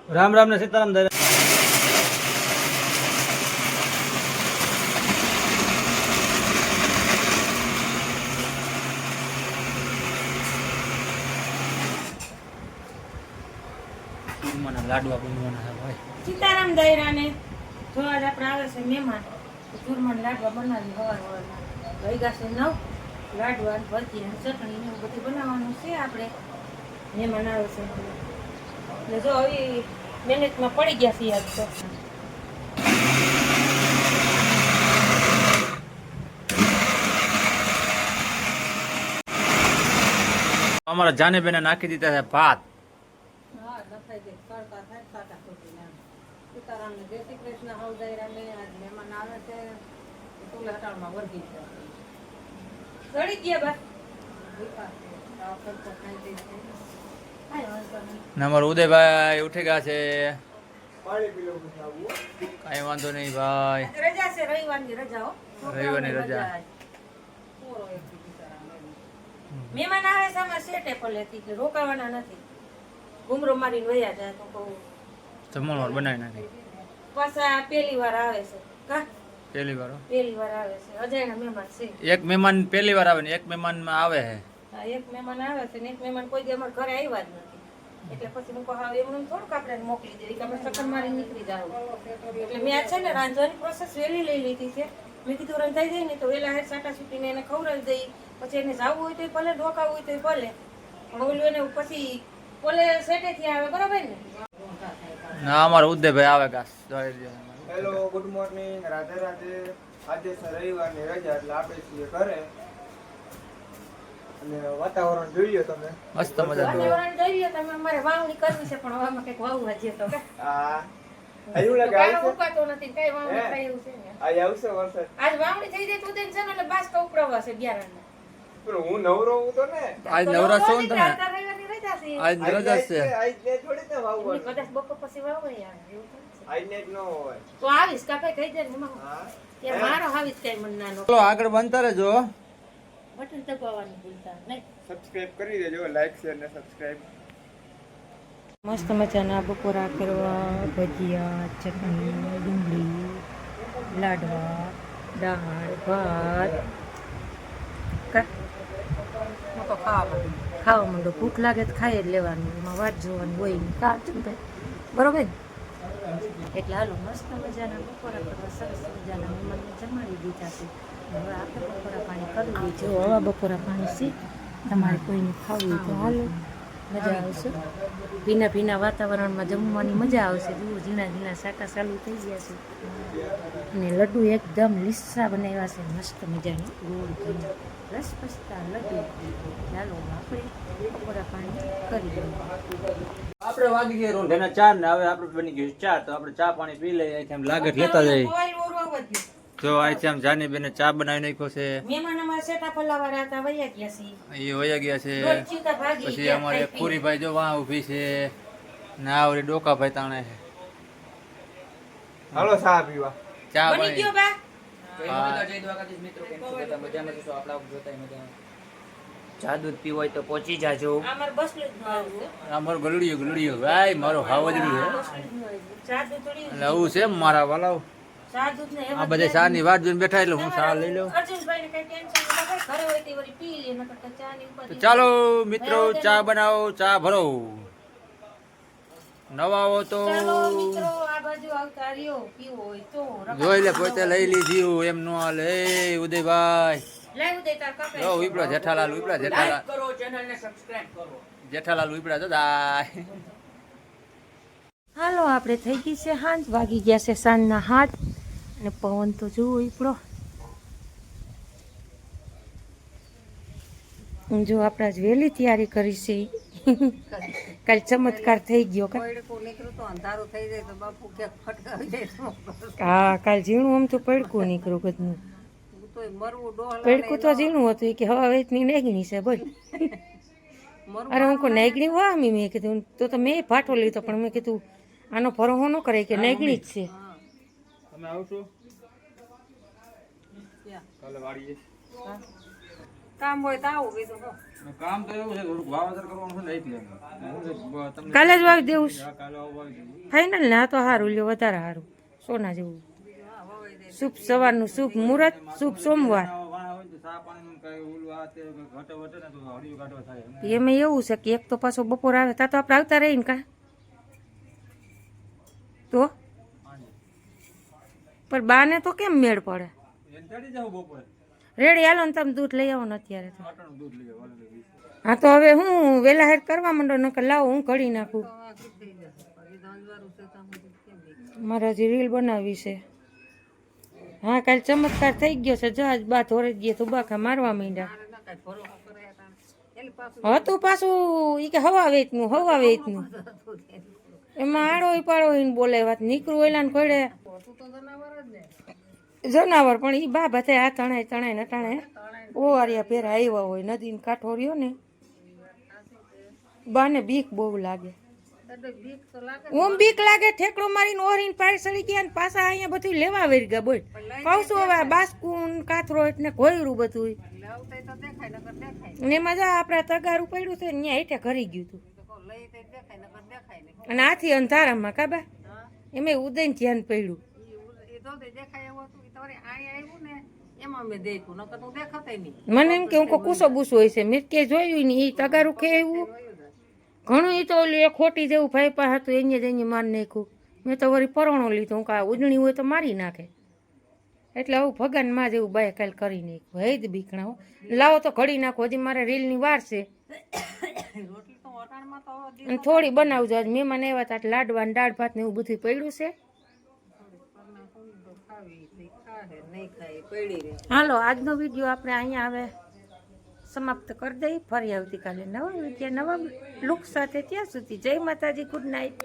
રામ રામ ને સીતારામ દરે લાડવા બનવાના ભાઈ સીતારામ દયરાને જો આજ આપણે આવે છે મહેમાન ચૂરમાના લાડવા બનાવી હવારમાં વાગ્યા છે 9 લાડવા ભજીયા ચટણી ને બધું બનાવવાનું છે આપણે મહેમાન આવે છે એટલે જો આવી મહેનતમાં પડી ગયા છે આજ તો અમારા જાને બેને નાખી દીધા છે ભાત સીતારામને જય શ્રી કૃષ્ણ હવદયરાને આજ મહેમાન આવે છે તુલા હટાણમાં વર્ગી છે સડી ગયા અમારા ઉદયભાઈ ઉઠી ગયા છે કઈ વાંધો નહીં ભાઈ રજા છે રવિવારની રજા હો રવિવારની રજા મહેમાન આવે છે આમાં સેટે પલેથી એટલે રોકાવાના નથી ઘુમરો મારીને વયા જાય તો કહું જમણવાર બનાવી નાખી પાછા પહેલી વાર આવે છે કા પહેલી વાર આવે છે અજાયના મહેમાન છે એક મહેમાન પહેલી વાર આવે ને એક મહેમાન માં આવે છે હા એક મહેમાન આવે છે ને એક મહેમાન કોઈ દી અમારા ઘરે આવ્યા જ નથી એટલે પછી હું કહું એમનું થોડુંક આપણે મોકલી દેવી કે આપણે સકન મારી નીકળી જાવ એટલે મેં આ છે ને રાંધવાની પ્રોસેસ વહેલી લઈ લીધી છે મેં કીધું રંધાઈ જાય ને તો વહેલા હેર સાટા છૂટીને એને ખવડાવી દઈ પછી એને જવું હોય તો ભલે રોકાવું હોય તો ભલે પણ ઓલું એને પછી પોલે સેટેથી આવે બરાબર ને ના અમારો ઉદયભાઈ આવે ઘાસ hello good morning Radhe Radhe આજે છે રવિવારની રજા એટલે આપણે છીએ ઘરે અને વાતાવરણ જોઈએ તમે મસ્ત મજા વાતાવરણ જોઈએ તમે અમારે વાવણી કરવી છે પણ હવામાં કંઈક વાવવા છે તો હા આયું લાગે કાંઈ આવશે ઉપાતો નથી કઈ વાવણી થાય એવું છે ને આજ આવશે વરસાદ આજ વાવણી થઈ જાય તો છે ને એટલે બાસકા ઉપડાવવા છે બિયારણના પણ હું નવરો હું તો ને આજ નવરા છો ને તમે રવિવારની રજા છે આજ રજા છે આજ ને થોડી ને વાવવાનું કદાચ બપોર પછી વાવાય યાર એવું થાય છે આજ ને જ ન હોય તો આવીશ કાકા કહી દે ને એમાં હા ત્યાં મારો આવીશ કઈ મન નાનો ચલો આગળ બનતા રહેજો બટન દબાવવાનું ભૂલતા નહીં સબસ્ક્રાઇબ કરી દેજો લાઈક શેર ને સબસ્ક્રાઇબ મસ્ત મજાના બપોરા કરવા ભજીયા ચટણી ડુંગળી લાડવા દાળ ભાત ખાવા માંડો ભૂખ લાગે તો ખાઈ જ લેવાનું એમાં વાટ જોવાનું હોય ને કાચું બરોબર ને એટલે હાલો મસ્ત મજાના બપોરા કરવા સરસ મજાના મહેમાનને જમાડી દીધા છે હવે આપણે બપોરા પાણી કરવી જો હવા બપોરા પાણી છે તમારે કોઈને ખાવું હોય તો હાલો મજા આવશે ભીના ભીના વાતાવરણમાં જમવાની મજા આવશે જુઓ ઝીણા ઝીણા સાટા ચાલુ થઈ ગયા છે અને લડ્ડુ એકદમ લીસા બનાવ્યા છે મસ્ત મજાના ગોળ ઘી રસ પસતા લડ્ડુ ચાલો આપણે બપોરા પાણી કરી દઈએ આપણે વાગી ગયા રોંઢાના 4 ને હવે આપણે બની ગયું 4 તો આપણે ચા પાણી પી લઈએ અહીંથી આમ લાગત લેતા જઈએ જો અહીંથી આમ જાની બેને ચા બનાવી નાખ્યો છે મહેમાન અમારા સેટા પલ્લાવાળા હતા વયા ગયા છે એ વયા ગયા છે ચિંતા ભાગી પછી અમારે પૂરીભાઈ જો વાં ઊભી છે ને આવડી ડોકાભાઈ તાણે છે હાલો ચા પીવા ચા બની ગયો બા ચા દૂધ પીવું હોય તો પહોંચી જાજો અમાર બસલું જ ન આવ્યું અમારો ગલુડિયો ભાઈ મારો હાવજડું છે ચા દૂધ થોડી એટલે આવું છે મારા વાલાવ ચા દૂધ ને આ બધા ચા ની વાત જોઈને બેઠા એટલે હું ચા લઈ લઉં અર્જુનભાઈ ને કઈ ટેન્શન ન થાય ઘરે હોય તે વળી પી લે નકર તો ચા ની તો ઉપાધિ ચાલો મિત્રો ચા બનાવો ચા ભરો નવા આવો તો ચાલો મિત્રો આ બાજુ આવતા રહ્યો પીવો હોય તો જોઈ લે પોતે લઈ લીધું એમ નો હાલે ઉદયભાઈ લાવ દે તાર કાપે જો ઉપડા જેઠાલાલ કરો ચેનલ ને સબસ્ક્રાઇબ કરો જેઠાલાલ ઉપડા તો દાય હાલો આપણે થઈ ગઈ છે સાંજ વાગી ગયા છે સાંજના 7 અને પવન તો જુઓ ઉપડો જો આપણે આજ વહેલી તૈયારી કરી છે કાલ ચમત્કાર થઈ ગયો હા કાલ ઝીણું આમ તો પડકું નીકળ્યું બધું પડકું તો ઝીણું હતું કે હવા વેચની નેગણી છે બોલ અરે હું કોઈ નેગણી હો મેં કીધું તો મેં ભાટો લીધો પણ મેં કીધું આનો ભરોહો ન કરે કે નેગણી જ છે તમે આવશો કાલે વાડીએ કામ હોય તો આવું કીધું કહો. કામ તો એવું છે થોડુંક વાવેતર કરવાનું છે ને એટલે તમને કાલે જ વાવી દેવું છે કાલે આવું વાવી દેવું. ફાઇનલ ને આ તો સારું લ્યો વધારે સારું સોના જેવું શુભ સવારનું શુભ મુહૂર્ત શુભ સોમવાર વાણા હોય તો ચા પાણીનું કઈ ઓલું આ તે ઘટે વટે ને તો હળિયું કાઢવા થાય. એમાં એવું છે કે એક તો પાછો બપોર આવે તા તો આપણે આવતા રહીને કા તો પણ બાને તો કેમ મેળ પડે એને ચડી જાવ બપોરે રેડી હાલો ને તમે દૂધ લઈ આવો ને અત્યારે તો આટાનું દૂધ લઈ આવો. હા તો હવે હું વેલા હેર કરવા માંડો નકર લાવો હું ઘડી નાખું મારે હજી રીલ બનાવી છે. હા કાલે ચમત્કાર થઈ ગયો છે જહાજ બા ધોરે જ ગયા તુબાખા મારવા માંડ્યા હતું પાછું ઈ કે હવા વેચનું એમાં આડો પાડો બોલે વાત નીકળું એલા ને ખોડે જનાવર પણ ઈ બા બધા આ તણાય નટાણે ઓવારિયા પેરા આવ્યા હોય નદીને કાંઠો રહ્યો ને બાને બીક બહુ લાગે ઓમ બીક લાગે ઠેકડો મારીને ઓરીને પાર સડી ગયા ને પાછા અહીંયા બધું લેવા વેરી ગયા બોલ કહું છું હવે બાસ્કુન કાથરો એટલે ઘોયરું બધું ને એમાં જા આપડા તગારું પડ્યું છે ને ત્યાં હેઠે ઘરી ગયું હતું અને આથી અંધારામાં કાબા એમાં ઉદયને ધ્યાન પડ્યું મને એમ કે હું કુસો બુસો હોય છે મેં કે જોયું ને એ તગારું ખેવું ઘણું એ તો ઓલું એ ખોટી જેવું ભાઈ પાસે હતું એને જ એને મારી નાખ્યું મેં તો વળી પરોણો લીધો હું કા ઉજણી હોય તો મારી નાખે એટલે આવું ભગવાન માં જેવું બાય કાલ કરી નાખ્યું હે જ બીકણા લાવો તો ઘડી નાખો હજી મારે રીલની વાર છે અને થોડી બનાવજો આજ મહેમાન આવ્યા હતા લાડવા દાળ ભાત ને એવું બધું પડ્યું છે. હાલો આજનો વિડીયો આપણે અહીંયા હવે સમાપ્ત કરી દઈએ ફરી આવતીકાલે નવા વિડીયો નવા લુક સાથે ત્યાં સુધી જય માતાજી ગુડ નાઇટ.